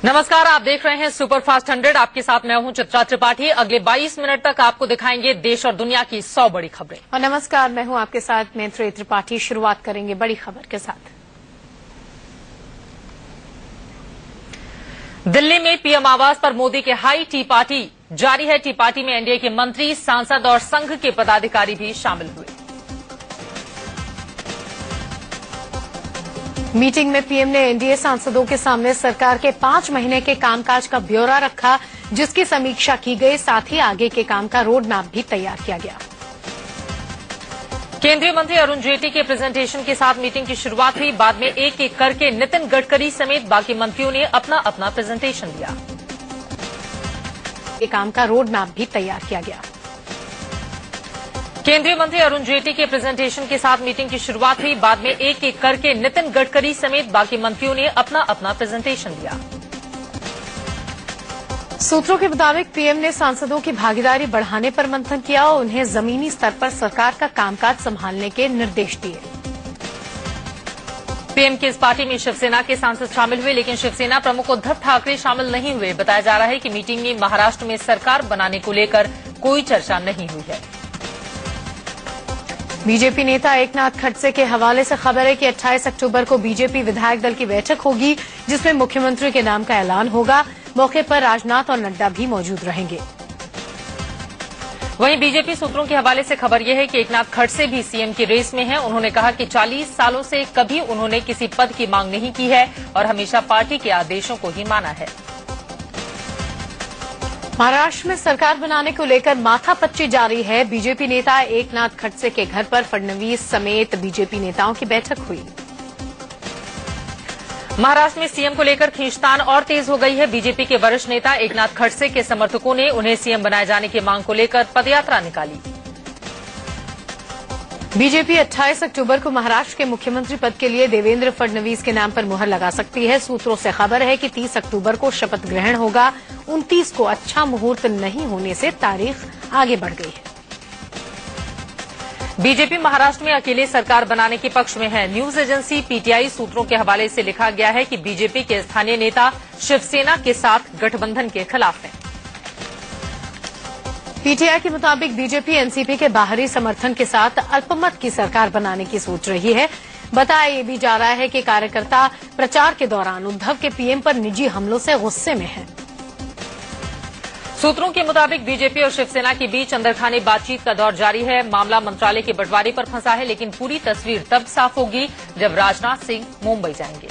नमस्कार, आप देख रहे हैं सुपरफास्ट 100। आपके साथ मैं हूं चित्रा त्रिपाठी। अगले 22 मिनट तक आपको दिखाएंगे देश और दुनिया की 100 बड़ी खबरें। और नमस्कार, मैं हूं आपके साथ मैत्री त्रिपाठी। शुरुआत करेंगे बड़ी खबर के साथ। दिल्ली में पीएम आवास पर मोदी के हाई टी पार्टी जारी है। टी पार्टी में एनडीए के मंत्री, सांसद और संघ के पदाधिकारी भी शामिल हुए। मीटिंग में पीएम ने एनडीए सांसदों के सामने सरकार के 5 महीने के कामकाज का ब्यौरा रखा, जिसकी समीक्षा की गई। साथ ही आगे के काम का रोड मैप भी तैयार किया गया। केंद्रीय मंत्री अरुण जेटली के प्रेजेंटेशन के साथ मीटिंग की शुरुआत हुई। बाद में एक एक करके नितिन गडकरी समेत बाकी मंत्रियों ने अपना अपना प्रेजेंटेशन दिया। ये काम का रोड मैप भी तैयार किया गया। केंद्रीय मंत्री अरुण जेटली के प्रेजेंटेशन के साथ मीटिंग की शुरुआत हुई। बाद में एक एक करके नितिन गडकरी समेत बाकी मंत्रियों ने अपना अपना प्रेजेंटेशन दिया। सूत्रों के मुताबिक पीएम ने सांसदों की भागीदारी बढ़ाने पर मंथन किया और उन्हें जमीनी स्तर पर सरकार का कामकाज संभालने के निर्देश दिए। पीएम की इस पार्टी में शिवसेना के सांसद शामिल हुए, लेकिन शिवसेना प्रमुख उद्धव ठाकरे शामिल नहीं हुए। बताया जा रहा है कि मीटिंग में महाराष्ट्र में सरकार बनाने को लेकर कोई चर्चा नहीं हुई है। बीजेपी नेता एकनाथ खड़से के हवाले से खबर है कि 28 अक्टूबर को बीजेपी विधायक दल की बैठक होगी, जिसमें मुख्यमंत्री के नाम का ऐलान होगा। मौके पर राजनाथ और नड्डा भी मौजूद रहेंगे। वहीं बीजेपी सूत्रों के हवाले से खबर यह है कि एकनाथ खड़से भी सीएम की रेस में हैं। उन्होंने कहा कि 40 सालों से कभी उन्होंने किसी पद की मांग नहीं की है और हमेशा पार्टी के आदेशों को ही माना है। महाराष्ट्र में सरकार बनाने को लेकर माथापच्ची जारी है। बीजेपी नेता एकनाथ खड़से के घर पर फडणवीस समेत बीजेपी नेताओं की बैठक हुई। महाराष्ट्र में सीएम को लेकर खींचतान और तेज हो गई है। बीजेपी के वरिष्ठ नेता एकनाथ खड़से के समर्थकों ने उन्हें सीएम बनाए जाने की मांग को लेकर पदयात्रा निकाली। बीजेपी 28 अक्टूबर को महाराष्ट्र के मुख्यमंत्री पद के लिए देवेंद्र फडणवीस के नाम पर मुहर लगा सकती है। सूत्रों से खबर है कि 30 अक्टूबर को शपथ ग्रहण होगा। 29 को अच्छा मुहूर्त नहीं होने से तारीख आगे बढ़ गई है। बीजेपी महाराष्ट्र में अकेले सरकार बनाने के पक्ष में है। न्यूज एजेंसी पीटीआई सूत्रों के हवाले से लिखा गया है कि बीजेपी के स्थानीय नेता शिवसेना के साथ गठबंधन के खिलाफ हैं। पीटीआई के मुताबिक बीजेपी एनसीपी के बाहरी समर्थन के साथ अल्पमत की सरकार बनाने की सोच रही है। बताया ये भी जा रहा है कि कार्यकर्ता प्रचार के दौरान उद्धव के पीएम पर निजी हमलों से गुस्से में हैं। सूत्रों के मुताबिक बीजेपी और शिवसेना के बीच अंदरखाने बातचीत का दौर जारी है। मामला मंत्रालय के बंटवारे पर फंसा है, लेकिन पूरी तस्वीर तब साफ होगी जब राजनाथ सिंह मुंबई जाएंगे।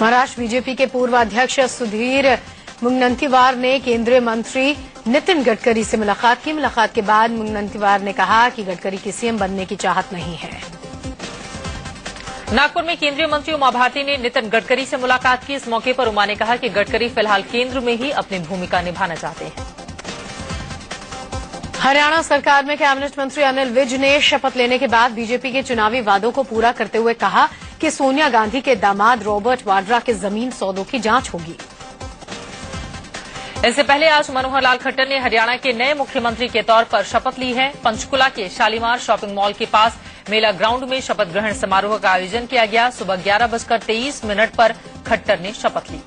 महाराष्ट्र बीजेपी के पूर्व अध्यक्ष सुधीर मुनगंटीवार ने केंद्रीय मंत्री नितिन गडकरी से मुलाकात की। मुलाकात के बाद मुनगंटीवार ने कहा कि गडकरी की सीएम बनने की चाहत नहीं है। नागपुर में केंद्रीय मंत्री उमा भारती ने नितिन गडकरी से मुलाकात की। इस मौके पर उमा ने कहा कि गडकरी फिलहाल केंद्र में ही अपनी भूमिका निभाना चाहते हैं। हरियाणा सरकार में कैबिनेट मंत्री अनिल विज ने शपथ लेने के बाद बीजेपी के चुनावी वादों को पूरा करते हुए कहा कि सोनिया गांधी के दामाद रॉबर्ट वाड्रा के जमीन सौदों की जांच होगी। इससे पहले आज मनोहर लाल खट्टर ने हरियाणा के नए मुख्यमंत्री के तौर पर शपथ ली है। पंचकुला के शालीमार शॉपिंग मॉल के पास मेला ग्राउंड में शपथ ग्रहण समारोह का आयोजन किया गया। सुबह 11:23 पर खट्टर ने शपथ ली।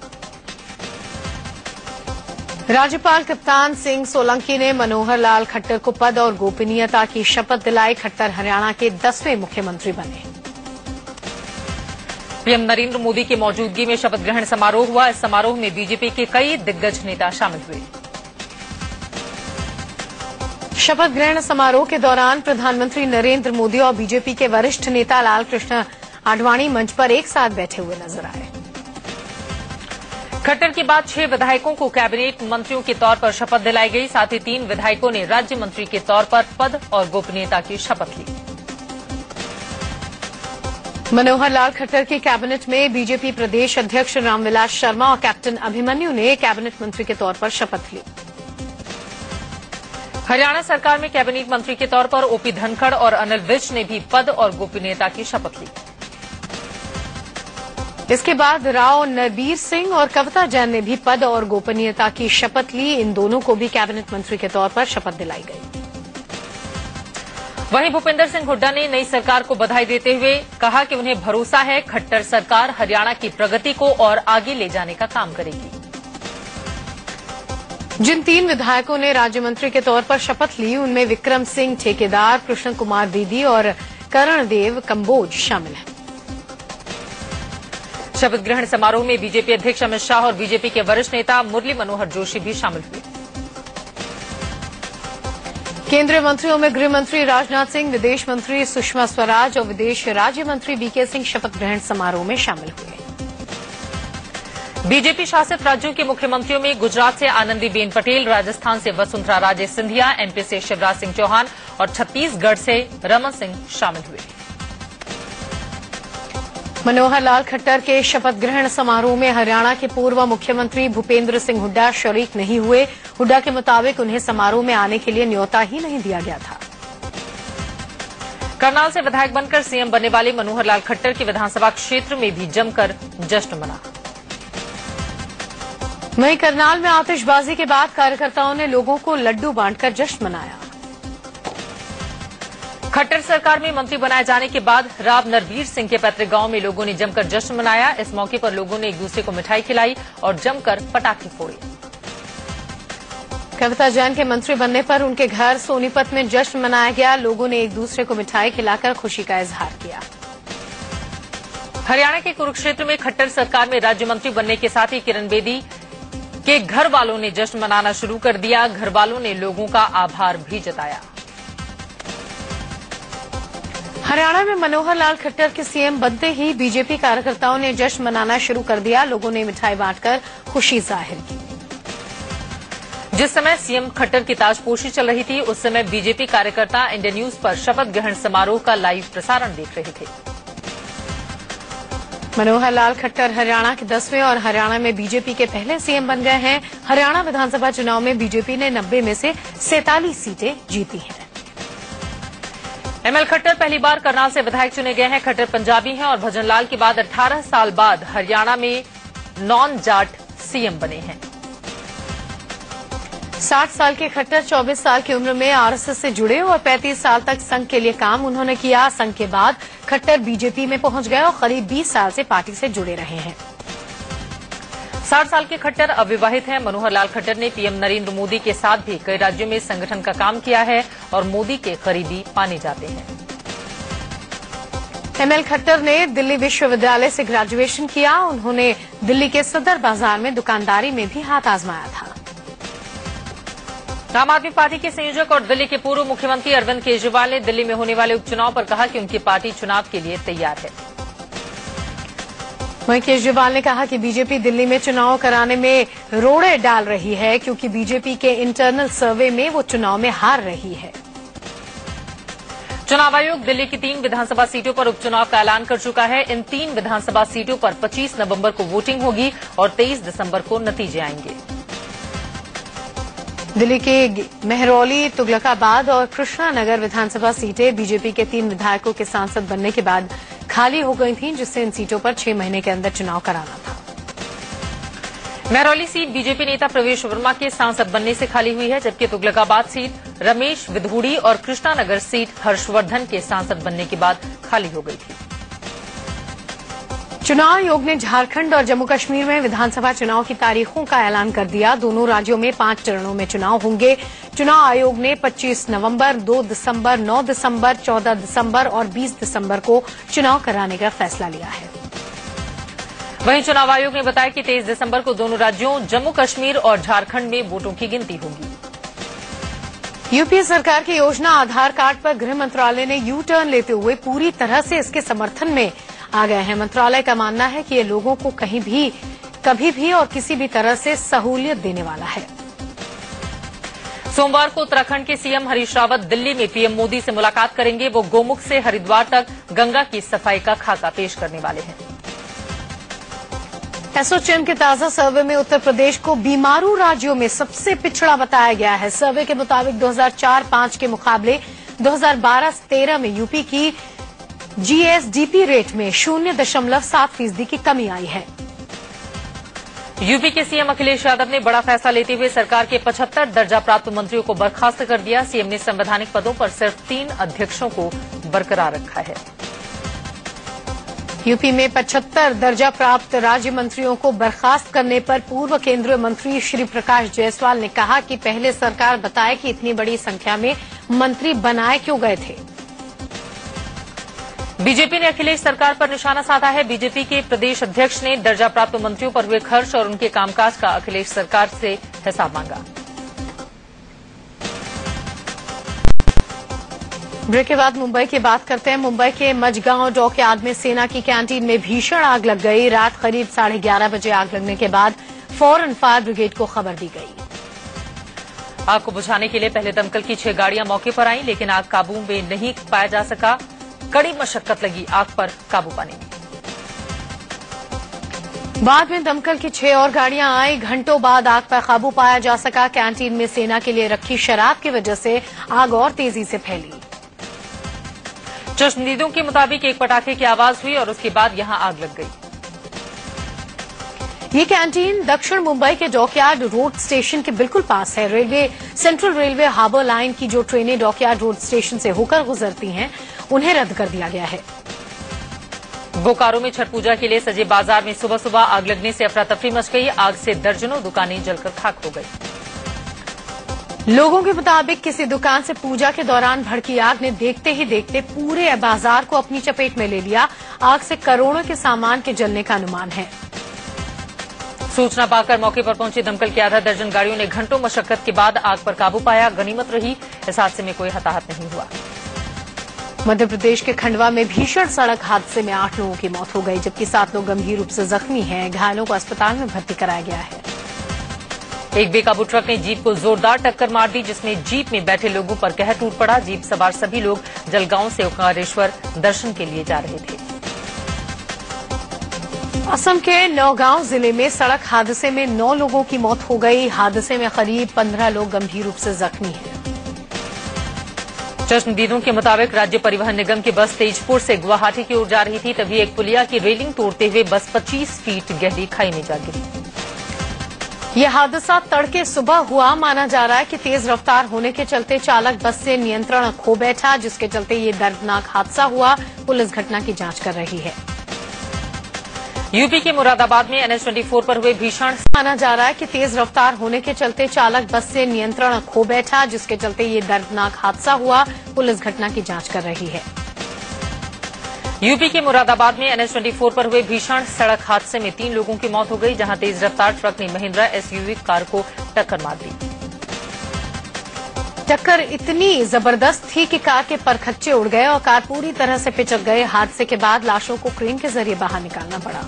राज्यपाल कप्तान सिंह सोलंकी ने मनोहर लाल खट्टर को पद और गोपनीयता की शपथ दिलाई। खट्टर हरियाणा के 10वें मुख्यमंत्री बने। पीएम नरेंद्र मोदी की मौजूदगी में शपथ ग्रहण समारोह हुआ। इस समारोह में बीजेपी के कई दिग्गज नेता शामिल हुए। शपथ ग्रहण समारोह के दौरान प्रधानमंत्री नरेंद्र मोदी और बीजेपी के वरिष्ठ नेता लालकृष्ण आडवाणी मंच पर एक साथ बैठे हुए नजर आए। खट्टर के बाद 6 विधायकों को कैबिनेट मंत्रियों के तौर पर शपथ दिलाई गई। साथ ही 3 विधायकों ने राज्य मंत्री के तौर पर पद और गोपनीयता की शपथ ली। मनोहर लाल खट्टर की कैबिनेट में बीजेपी प्रदेश अध्यक्ष रामविलास शर्मा और कैप्टन अभिमन्यु ने कैबिनेट मंत्री के तौर पर शपथ ली। हरियाणा सरकार में कैबिनेट मंत्री के तौर पर ओपी धनखड़ और अनिल विज ने भी पद और गोपनीयता की शपथ ली। इसके बाद राव नरबीर सिंह और कविता जैन ने भी पद और गोपनीयता की शपथ ली। इन दोनों को भी कैबिनेट मंत्री के तौर पर शपथ दिलाई गई। वहीं भूपेंद्र सिंह हुड्डा ने नई सरकार को बधाई देते हुए कहा कि उन्हें भरोसा है खट्टर सरकार हरियाणा की प्रगति को और आगे ले जाने का काम करेगी। जिन 3 विधायकों ने राज्य मंत्री के तौर पर शपथ ली उनमें विक्रम सिंह ठेकेदार, कृष्ण कुमार बेदी और करणदेव कंबोज शामिल हैं। शपथ ग्रहण समारोह में बीजेपी अध्यक्ष अमित शाह और बीजेपी के वरिष्ठ नेता मुरली मनोहर जोशी भी शामिल हुए। केंद्रीय मंत्रियों में गृह मंत्री राजनाथ सिंह, विदेश मंत्री सुषमा स्वराज और विदेश राज्य मंत्री वीके सिंह शपथ ग्रहण समारोह में शामिल हुए। बीजेपी शासित राज्यों के मुख्यमंत्रियों में गुजरात से आनंदीबेन पटेल, राजस्थान से वसुंधरा राजे सिंधिया, एमपी से शिवराज सिंह चौहान और छत्तीसगढ़ से रमन सिंह शामिल हुए। मनोहर लाल खट्टर के शपथ ग्रहण समारोह में हरियाणा के पूर्व मुख्यमंत्री भूपेंद्र सिंह हुड्डा शरीक नहीं हुए। हुड्डा के मुताबिक उन्हें समारोह में आने के लिए न्योता ही नहीं दिया गया था। करनाल से विधायक बनकर सीएम बनने वाले मनोहर लाल खट्टर के विधानसभा क्षेत्र में भी जमकर जश्न मना। वहीं करनाल में आतिशबाजी के बाद कार्यकर्ताओं ने लोगों को लड्डू बांटकर जश्न मनाया। खट्टर सरकार में मंत्री बनाए जाने के बाद राव नरवीर सिंह के पैतृक गांव में लोगों ने जमकर जश्न मनाया। इस मौके पर लोगों ने एक दूसरे को मिठाई खिलाई और जमकर पटाखे फोड़े। कविता जैन के मंत्री बनने पर उनके घर सोनीपत में जश्न मनाया गया। लोगों ने एक दूसरे को मिठाई खिलाकर खुशी का इजहार किया। हरियाणा के कुरुक्षेत्र में खट्टर सरकार में राज्य मंत्री बनने के साथ ही किरण बेदी के घर वालों ने जश्न मनाना शुरू कर दिया। घर वालों ने लोगों का आभार भी जताया। हरियाणा में मनोहर लाल खट्टर के सीएम बनते ही बीजेपी कार्यकर्ताओं ने जश्न मनाना शुरू कर दिया। लोगों ने मिठाई बांटकर खुशी जाहिर की। जिस समय सीएम खट्टर की ताजपोशी चल रही थी उस समय बीजेपी कार्यकर्ता इंडिया न्यूज पर शपथ ग्रहण समारोह का लाइव प्रसारण देख रहे थे। मनोहर लाल खट्टर हरियाणा के 10वें और हरियाणा में बीजेपी के पहले सीएम बन गए हैं। हरियाणा विधानसभा चुनाव में बीजेपी ने 90 में से 47 सीटें जीती हैं। एमएल खट्टर पहली बार करनाल से विधायक चुने गए हैं। खट्टर पंजाबी हैं और भजनलाल के बाद 18 साल बाद हरियाणा में नॉन जाट सीएम बने हैं। 60 साल के खट्टर 24 साल की उम्र में आरएसएस से जुड़े और 35 साल तक संघ के लिए काम उन्होंने किया। संघ के बाद खट्टर बीजेपी में पहुंच गए और करीब 20 साल से पार्टी से जुड़े रहे हैं। 60 साल के खट्टर अविवाहित हैं। मनोहर लाल खट्टर ने पीएम नरेंद्र मोदी के साथ भी कई राज्यों में संगठन का काम किया है और मोदी के करीबी माने जाते हैं। एमएल खट्टर ने दिल्ली विश्वविद्यालय से ग्रेजुएशन किया। उन्होंने दिल्ली के सदर बाजार में दुकानदारी में भी हाथ आजमाया था। आम आदमी पार्टी के संयोजक और दिल्ली के पूर्व मुख्यमंत्री अरविंद केजरीवाल ने दिल्ली में होने वाले उपचुनाव पर कहा कि उनकी पार्टी चुनाव के लिए तैयार है। वहीं केजरीवाल ने कहा कि बीजेपी दिल्ली में चुनाव कराने में रोड़े डाल रही है क्योंकि बीजेपी के इंटरनल सर्वे में वो चुनाव में हार रही है। चुनाव आयोग दिल्ली की 3 विधानसभा सीटों पर उपचुनाव का ऐलान कर चुका है। इन 3 विधानसभा सीटों पर 25 नवंबर को वोटिंग होगी और 23 दिसंबर को नतीजे आएंगे। दिल्ली के मेहरौली, तुगलकाबाद और कृष्णानगर विधानसभा सीटें बीजेपी के 3 विधायकों के सांसद बनने के बाद खाली हो गई थीं, जिससे इन सीटों पर 6 महीने के अंदर चुनाव कराना था। मेहरौली सीट बीजेपी नेता प्रवेश वर्मा के सांसद बनने से खाली हुई है, जबकि तुगलकाबाद सीट रमेश विधूड़ी और कृष्णानगर सीट हर्षवर्धन के सांसद बनने के बाद खाली हो गई थी। चुनाव आयोग ने झारखंड और जम्मू कश्मीर में विधानसभा चुनाव की तारीखों का ऐलान कर दिया। दोनों राज्यों में 5 चरणों में चुनाव होंगे। चुनाव आयोग ने 25 नवंबर, 2 दिसंबर, 9 दिसंबर, 14 दिसंबर और 20 दिसंबर को चुनाव कराने का फैसला लिया है। वहीं चुनाव आयोग ने बताया कि 23 दिसंबर को दोनों राज्यों जम्मू कश्मीर और झारखंड में वोटों की गिनती होगी। यूपीए सरकार की योजना आधार कार्ड पर गृह मंत्रालय ने यू टर्न लेते हुए पूरी तरह से इसके समर्थन में आ गए हैं। मंत्रालय का मानना है कि ये लोगों को कहीं भी, कभी भी और किसी भी तरह से सहूलियत देने वाला है। सोमवार को उत्तराखंड के सीएम हरीश रावत दिल्ली में पीएम मोदी से मुलाकात करेंगे। वो गोमुख से हरिद्वार तक गंगा की सफाई का खाका पेश करने वाले हैं। एसोचैम के ताजा सर्वे में उत्तर प्रदेश को बीमारू राज्यों में सबसे पिछड़ा बताया गया है। सर्वे के मुताबिक 2004-05 के मुकाबले 2012-13 में यूपी की जीएसडीपी रेट में 0.7% की कमी आई है। यूपी के सीएम अखिलेश यादव ने बड़ा फैसला लेते हुए सरकार के 75 दर्जा प्राप्त मंत्रियों को बर्खास्त कर दिया। सीएम ने संवैधानिक पदों पर सिर्फ 3 अध्यक्षों को बरकरार रखा है। यूपी में 75 दर्जा प्राप्त राज्य मंत्रियों को बर्खास्त करने पर पूर्व केंद्रीय मंत्री श्री प्रकाश जायसवाल ने कहा कि पहले सरकार बताए कि इतनी बड़ी संख्या में मंत्री बनाए क्यों गए थे। बीजेपी ने अखिलेश सरकार पर निशाना साधा है। बीजेपी के प्रदेश अध्यक्ष ने दर्जा प्राप्त मंत्रियों पर हुए खर्च और उनके कामकाज का अखिलेश सरकार से हिसाब मांगा। ब्रेक के बाद मुंबई की बात करते हैं। मुंबई के मजगांव डॉकयार्ड में सेना की कैंटीन में भीषण आग लग गई। रात करीब 11:30 बजे आग लगने के बाद फौरन फायर ब्रिगेड को खबर दी गई। आग को बुझाने के लिए पहले दमकल की 6 गाड़ियां मौके पर आईं, लेकिन आग काबू में नहीं पाया जा सका। कड़ी मशक्कत लगी आग पर काबू पाने में। बाद में दमकल की 6 और गाड़ियां आई। घंटों बाद आग पर काबू पाया जा सका। कैंटीन में सेना के लिए रखी शराब की वजह से आग और तेजी से फैली। चश्मदीदों के मुताबिक एक पटाखे की आवाज हुई और उसके बाद यहां आग लग गई। ये कैंटीन दक्षिण मुंबई के डॉकयार्ड रोड स्टेशन के बिल्कुल पास है। सेंट्रल रेलवे हार्बर लाइन की जो ट्रेनें डॉकयार्ड रोड स्टेशन से होकर गुजरती हैं, उन्हें रद्द कर दिया गया है। बोकारो में छठ पूजा के लिए सजे बाजार में सुबह सुबह आग लगने से अफरा तफरी मच गई। आग से दर्जनों दुकानें जलकर खाक हो गई। लोगों के मुताबिक किसी दुकान से पूजा के दौरान भड़की आग ने देखते ही देखते पूरे बाजार को अपनी चपेट में ले लिया। आग से करोड़ों के सामान के जलने का अनुमान है। सूचना पाकर मौके पर पहुंची दमकल की आधा दर्जन गाड़ियों ने घंटों मशक्कत के बाद आग पर काबू पाया। गनीमत रही इस हादसे में कोई हताहत नहीं हुआ। मध्य प्रदेश के खंडवा में भीषण सड़क हादसे में 8 लोगों की मौत हो गई, जबकि 7 लोग गंभीर रूप से जख्मी हैं। घायलों को अस्पताल में भर्ती कराया गया है। एक बेकाबू ट्रक ने जीप को जोरदार टक्कर मार दी, जिसमें जीप में बैठे लोगों पर कहर टूट पड़ा। जीप सवार सभी लोग जलगांव से ओंकारेश्वर दर्शन के लिए जा रहे थे। असम के नौगांव जिले में सड़क हादसे में 9 लोगों की मौत हो गई। हादसे में करीब 15 लोग गंभीर रूप से जख्मी हैं। चश्मदीदों के मुताबिक राज्य परिवहन निगम की बस तेजपुर से गुवाहाटी की ओर जा रही थी, तभी एक पुलिया की रेलिंग तोड़ते हुए बस 25 फीट गहरी खाई में जा गिरी। यह हादसा तड़के सुबह हुआ। माना जा रहा है कि तेज रफ्तार होने के चलते चालक बस से नियंत्रण खो बैठा, जिसके चलते ये दर्दनाक हादसा हुआ। पुलिस घटना की जांच कर रही है। यूपी के मुरादाबाद में NH-24 पर हुए भीषण माना जा रहा है कि तेज रफ्तार होने के चलते चालक बस से नियंत्रण खो बैठा, जिसके चलते ये दर्दनाक हादसा हुआ। पुलिस घटना की जांच कर रही है। यूपी के मुरादाबाद में NH-24 पर हुए भीषण सड़क हादसे में 3 लोगों की मौत हो गई, जहां तेज रफ्तार ट्रक ने महिंद्रा SUV कार को टक्कर मार दी। टक्कर इतनी जबरदस्त थी कि कार के परखच्चे उड़ गए और कार पूरी तरह से पिचक गए। हादसे के बाद लाशों को क्रेन के जरिए बाहर निकालना पड़ा।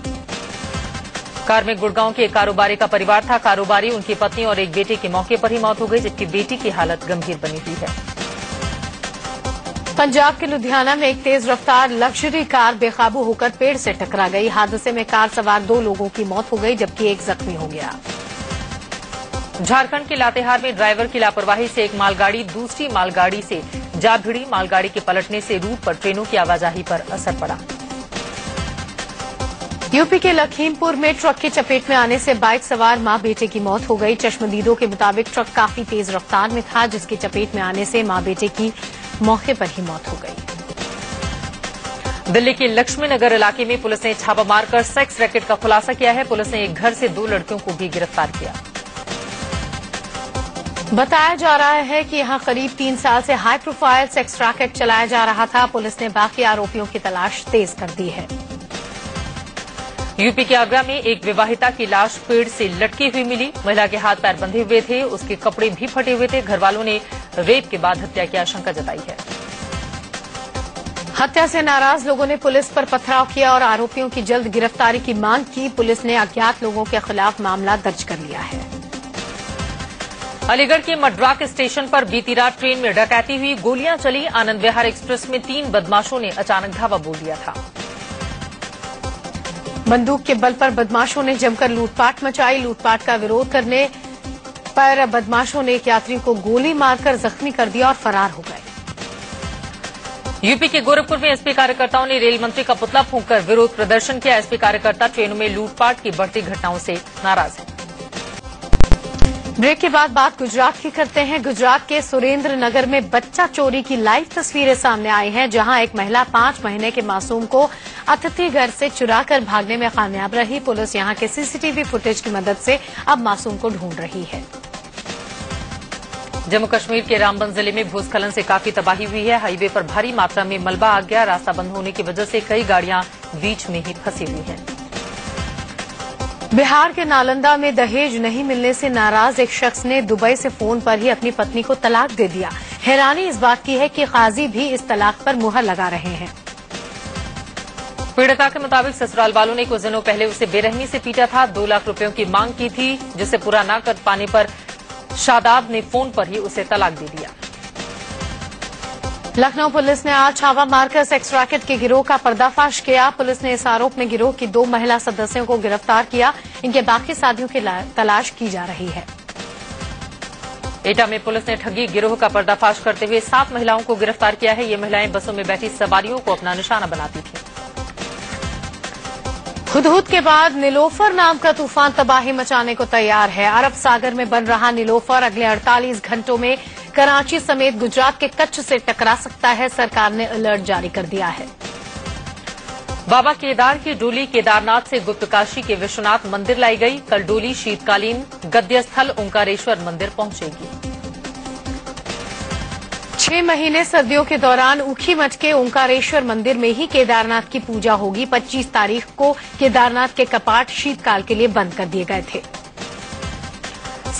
कार में गुड़गांव के एक कारोबारी का परिवार था। कारोबारी, उनकी पत्नी और एक बेटे की मौके पर ही मौत हो गई, जबकि बेटी की हालत गंभीर बनी हुई है। पंजाब के लुधियाना में एक तेज रफ्तार लग्जरी कार बेकाबू होकर पेड़ से टकरा गई। हादसे में कार सवार 2 लोगों की मौत हो गई, जबकि एक जख्मी हो गया। झारखंड के लातेहार में ड्राइवर की लापरवाही से एक मालगाड़ी दूसरी मालगाड़ी से जा भिड़ी। मालगाड़ी के पलटने से रूट पर ट्रेनों की आवाजाही पर असर पड़ा। यूपी के लखीमपुर में ट्रक की चपेट में आने से बाइक सवार मां बेटे की मौत हो गई। चश्मदीदों के मुताबिक ट्रक काफी तेज रफ्तार में था, जिसकी चपेट में आने से मां बेटे की मौके पर ही मौत हो गई। दिल्ली के लक्ष्मी नगर इलाके में पुलिस ने छापा मारकर सेक्स रैकेट का खुलासा किया है। पुलिस ने एक घर से 2 लड़कियों को भी गिरफ्तार किया। बताया जा रहा है कि यहां करीब 3 साल से हाई प्रोफाइल सेक्स रैकेट चलाया जा रहा था। पुलिस ने बाकी आरोपियों की तलाश तेज कर दी है। यूपी के आगरा में एक विवाहिता की लाश पेड़ से लटकी हुई मिली। महिला के हाथ पैर बंधे हुए थे, उसके कपड़े भी फटे हुए थे। घरवालों ने रेप के बाद हत्या की आशंका जताई है। हत्या से नाराज लोगों ने पुलिस पर पथराव किया और आरोपियों की जल्द गिरफ्तारी की मांग की। पुलिस ने अज्ञात लोगों के खिलाफ मामला दर्ज कर लिया है। अलीगढ़ के मड्राक स्टेशन पर बीती रात ट्रेन में डकैती हुई। गोलियां चली। आनंद विहार एक्सप्रेस में 3 बदमाशों ने अचानक धावा बोल दिया था। बंदूक के बल पर बदमाशों ने जमकर लूटपाट मचाई। लूटपाट का विरोध करने पर बदमाशों ने एक यात्री को गोली मारकर जख्मी कर दिया और फरार हो गए। यूपी के गोरखपुर में एसपी कार्यकर्ताओं ने रेल मंत्री का पुतला फूंककर विरोध प्रदर्शन किया। एसपी कार्यकर्ता ट्रेनों में लूटपाट की बढ़ती घटनाओं से नाराज हैं। ब्रेक के बाद बात गुजरात की करते हैं। गुजरात के सुरेंद्र नगर में बच्चा चोरी की लाइव तस्वीरें सामने आई हैं, जहां एक महिला 5 महीने के मासूम को अतिथि घर से चुराकर भागने में कामयाब रही। पुलिस यहां के सीसीटीवी फुटेज की मदद से अब मासूम को ढूंढ रही है। जम्मू कश्मीर के रामबन जिले में भूस्खलन से काफी तबाही हुई है। हाईवे पर भारी मात्रा में मलबा आ गया। रास्ता बंद होने की वजह से कई गाड़ियां बीच में ही फंसी हुई हैं। बिहार के नालंदा में दहेज नहीं मिलने से नाराज एक शख्स ने दुबई से फोन पर ही अपनी पत्नी को तलाक दे दिया। हैरानी इस बात की है कि काजी भी इस तलाक पर मुहर लगा रहे हैं। पीड़िता के मुताबिक ससुराल वालों ने कुछ दिनों पहले उसे बेरहमी से पीटा था। 2 लाख रुपयों की मांग की थी, जिसे पूरा न कर पाने पर शादाब ने फोन पर ही उसे तलाक दे दिया। लखनऊ पुलिस ने आज छावा मारकर सेक्स रैकेट के गिरोह का पर्दाफाश किया। पुलिस ने इस आरोप में गिरोह की 2 महिला सदस्यों को गिरफ्तार किया। इनके बाकी साथियों की तलाश की जा रही है। एटा में पुलिस ने ठगी गिरोह का पर्दाफाश करते हुए 7 महिलाओं को गिरफ्तार किया है। ये महिलाएं बसों में बैठी सवारियों को अपना निशाना बनाती थीं। हुदहुद के बाद नीलोफर नाम का तूफान तबाही मचाने को तैयार है। अरब सागर में बन रहा नीलोफर अगले 48 घंटों में कराची समेत गुजरात के कच्छ से टकरा सकता है। सरकार ने अलर्ट जारी कर दिया है। बाबा केदार की डोली केदारनाथ से गुप्तकाशी के विश्वनाथ मंदिर लाई गई। कल डोली शीतकालीन गद्य स्थल ओंकारेश्वर मंदिर पहुंचेगी। 6 महीने सर्दियों के दौरान ऊखीमठ के ओंकारेश्वर मंदिर में ही केदारनाथ की पूजा होगी। 25 तारीख को केदारनाथ के कपाट शीतकाल के लिए बंद कर दिए गए थे।